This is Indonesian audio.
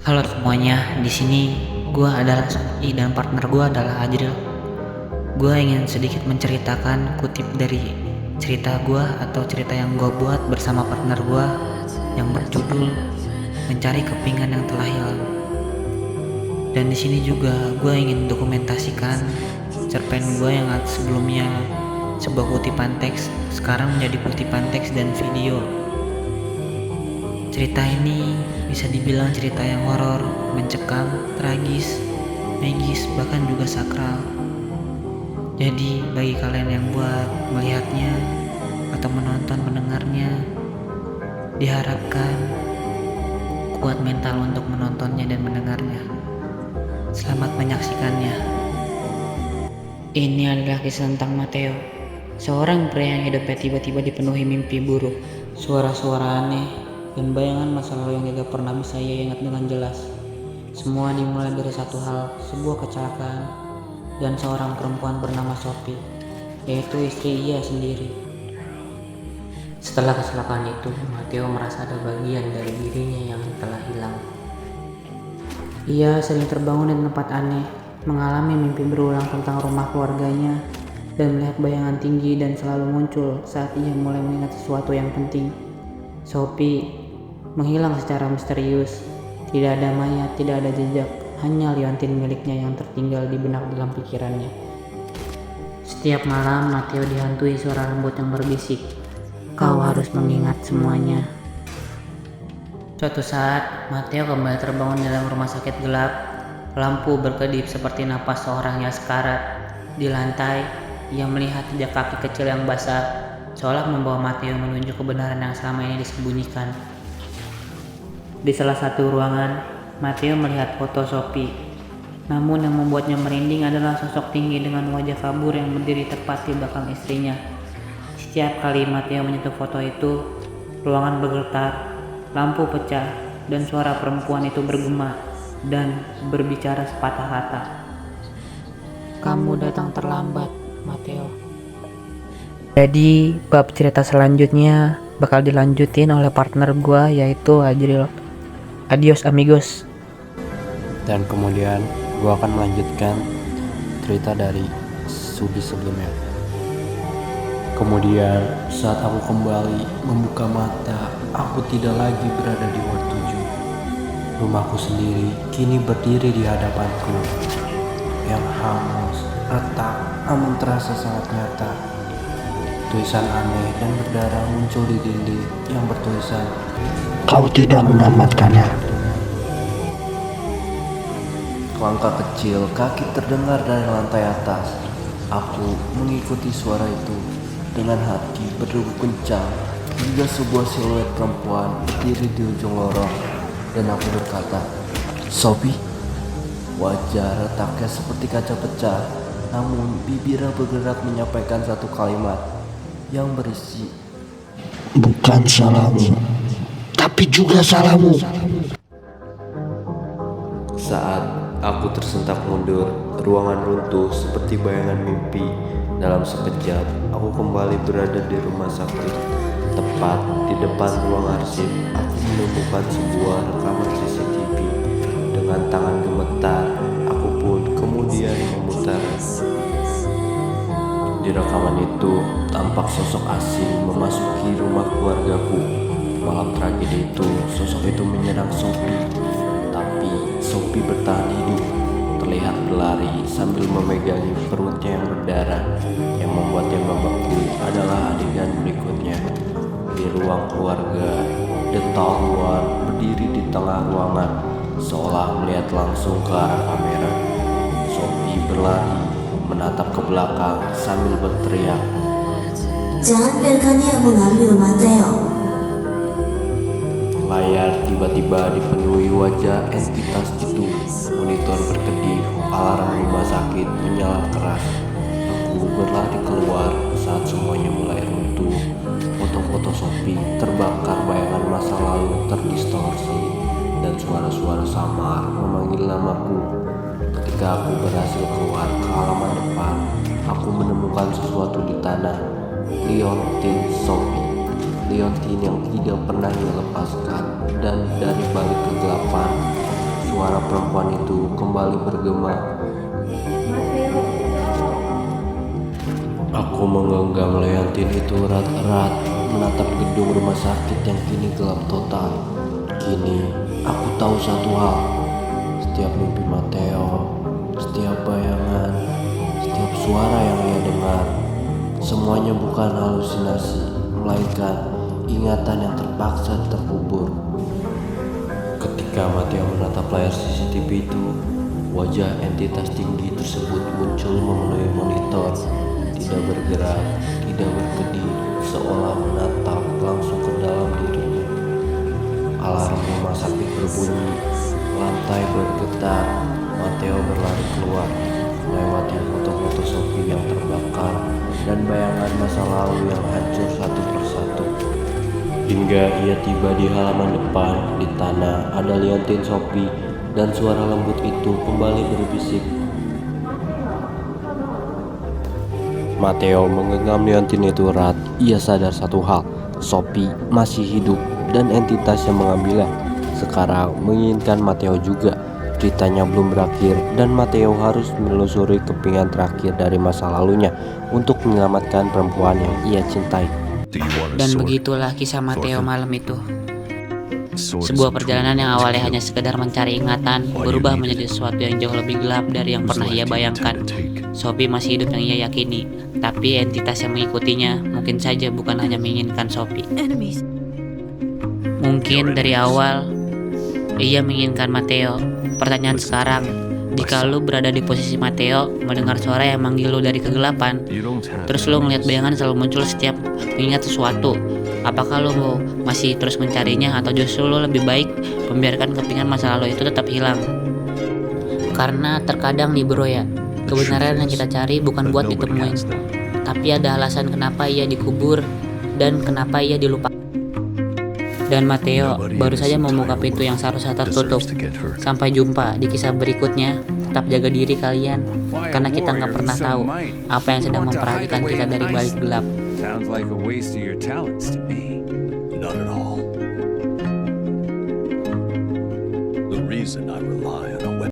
Halo semuanya, di sini gua adalah Sofi dan partner gua adalah Ajril. Gua ingin sedikit menceritakan kutip dari cerita gua atau cerita yang gua buat bersama partner gua yang berjudul Mencari Kepingan yang Telah Hilang. Dan di sini juga gua ingin dokumentasikan cerpen gua yang sebelumnya sebuah kutipan teks, sekarang menjadi kutipan teks dan video. Cerita ini bisa dibilang cerita yang horor, mencekam, tragis, magis, bahkan juga sakral. Jadi bagi kalian yang buat melihatnya atau menonton mendengarnya, diharapkan kuat mental untuk menontonnya dan mendengarnya. Selamat menyaksikannya. Ini adalah kisah tentang Matteo, seorang pria yang hidupnya tiba-tiba dipenuhi mimpi buruk, suara-suara aneh, dan bayangan masa lalu yang tidak pernah bisa ia ingat dengan jelas. Semua dimulai dari satu hal, sebuah kecelakaan, dan seorang perempuan bernama Sophie, yaitu istri ia sendiri. Setelah kecelakaan itu, Matteo merasa ada bagian dari dirinya yang telah hilang. Ia sering terbangun di tempat aneh, mengalami mimpi berulang tentang rumah keluarganya, dan melihat bayangan tinggi dan selalu muncul saat ia mulai mengingat sesuatu yang penting. Sophie menghilang secara misterius. Tidak ada mayat, tidak ada jejak, hanya liontin miliknya yang tertinggal di benak dalam pikirannya. Setiap malam, Matteo dihantui suara lembut yang berbisik, "Kau harus mengingat semuanya." Suatu saat, Matteo kembali terbangun dalam rumah sakit gelap. Lampu berkedip seperti napas seorang yang sekarat. Di lantai, ia melihat jejak kaki kecil yang basah, seolah membawa Matteo menuju kebenaran yang selama ini disembunyikan. Di salah satu ruangan, Matteo melihat foto Sophie. Namun yang membuatnya merinding adalah sosok tinggi dengan wajah kabur yang berdiri tepat di belakang istrinya. Setiap kali Matteo menyentuh foto itu, ruangan bergetar, lampu pecah, dan suara perempuan itu bergema dan berbicara sepatah kata. "Kamu datang terlambat, Matteo." Jadi bab cerita selanjutnya bakal dilanjutin oleh partner gua yaitu Ajril. Adios amigos. Dan kemudian gue akan melanjutkan cerita dari studi sebelumnya. Kemudian saat aku kembali membuka mata, aku tidak lagi berada di Ward 7. Rumahku sendiri kini berdiri di hadapanku, yang hangus, retak, namun terasa sangat nyata. Tulisan aneh dan berdarah muncul di dinding yang bertulisan, "Kau tidak menyelamatkannya." Langkah kecil kaki terdengar dari lantai atas. Aku mengikuti suara itu dengan hati berdegup kencang hingga sebuah siluet perempuan berdiri di ujung lorong, dan aku berkata, "Sophie." Wajah retaknya seperti kaca pecah, namun bibirnya bergerak menyampaikan satu kalimat yang berisi, "Bukan salahmu, tapi juga salahmu." Saat aku tersentak mundur, ruangan runtuh seperti bayangan mimpi. Dalam sekejap, aku kembali berada di rumah sakit. Tepat di depan ruang arsip, aku menemukan sebuah rekaman CCTV. Dengan tangan gemetar, aku pun kemudian memutar. Di rekaman itu, tampak sosok asing memasuki rumah keluargaku. Malam tragedi itu, sosok itu menyerang Sophie. Tapi Sophie bertahan hidup, terlihat berlari sambil memegangi perutnya yang berdarah. Yang membuatnya membeku adalah adegan berikutnya. Di ruang keluarga, The Tall One berdiri di tengah ruangan, seolah melihat langsung ke arah kamera. Sophie berlari, menatap ke belakang sambil berteriak, "Jangan biarkan dia mengambil Matteo." Layar tiba-tiba dipenuhi wajah entitas itu. Monitor berkedip, alarm rumah sakit menyala keras. Aku berlari keluar saat semuanya mulai runtuh. Foto-foto Sophie terbakar, bayangan masa lalu terdistorsi, dan suara-suara samar memanggil namaku. Ketika aku berhasil keluar ke halaman depan, aku menemukan sesuatu di tanah. Liontin Sophie. Liontin yang tidak pernah ia lepaskan, dan dari balik kegelapan suara perempuan itu kembali bergema. Aku menggenggam leontin itu erat-erat, menatap gedung rumah sakit yang kini gelap total. Kini aku tahu satu hal, setiap mimpi Matteo, setiap bayangan, setiap suara yang ia dengar, semuanya bukan halusinasi, melainkan ingatan yang terpaksa terkubur. Ketika Matteo menatap layar CCTV itu, wajah entitas tinggi tersebut muncul memenuhi monitor. Tidak bergerak, tidak berkedip, seolah menatap langsung ke dalam dirinya. Alarm rumah sakit berbunyi, lantai bergetar. Matteo berlari keluar, melewati foto-foto Sophie yang terbakar dan bayangan masa lalu yang hancur satu persatu. Hingga ia tiba di halaman depan, di tanah ada liontin Sophie dan suara lembut itu kembali berbisik. Matteo menggenggam liontin itu erat. Ia sadar satu hal, Sophie masih hidup dan entitas yang mengambilnya sekarang menginginkan Matteo juga. Ceritanya belum berakhir dan Matteo harus menelusuri kepingan terakhir dari masa lalunya untuk menyelamatkan perempuan yang ia cintai. Dan begitulah kisah Matteo malam itu. Sebuah perjalanan yang awalnya hanya sekedar mencari ingatan berubah menjadi sesuatu yang jauh lebih gelap dari yang pernah ia bayangkan. Sophie masih hidup yang ia yakini, tapi entitas yang mengikutinya mungkin saja bukan hanya menginginkan Sophie. Mungkin dari awal ia menginginkan Matteo. Pertanyaan sekarang, jika lu berada di posisi Matteo, mendengar suara yang manggil lu dari kegelapan, terus lu ngeliat bayangan selalu muncul setiap mengingat sesuatu, apakah lu masih terus mencarinya atau justru lu lebih baik membiarkan kepingan masa lalu itu tetap hilang? Karena terkadang nih bro ya, kebenaran yang kita cari bukan buat ditemuin, tapi ada alasan kenapa ia dikubur dan kenapa ia dilupakan. Dan Matteo baru saja membuka pintu yang seharusnya tertutup. Sampai jumpa di kisah berikutnya. Tetap jaga diri kalian, karena kita nggak pernah tahu apa yang sedang memperhatikan kita dari balik gelap. Sounds like a waste of your talents to me. Not at all. The reason I rely on a weapon